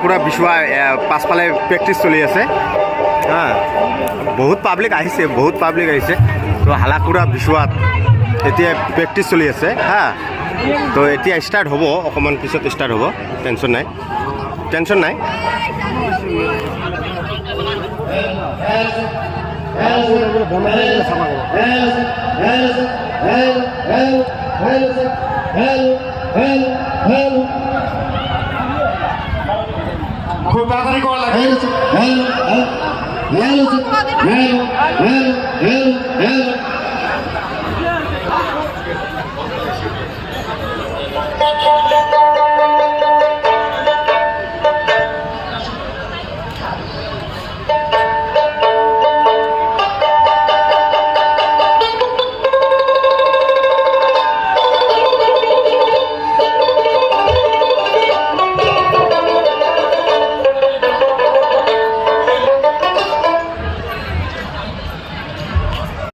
হালাকুৰা বিচুৱা পাছফালে প্ৰেক্টিচ চলি আছে হা বহুত পাব্লিক আহিছে তো হালাকুৰা বিচুৱাত এতিয়া প্ৰেক্টিচ চলি আছে হা তো এতিয়া ষ্টাৰ্ট হ'ব অকণমান পিছত ষ্টাৰ্ট হ'ব টেনশ্যন নাই খুব তাড়াতাড়ি কৰা লাগে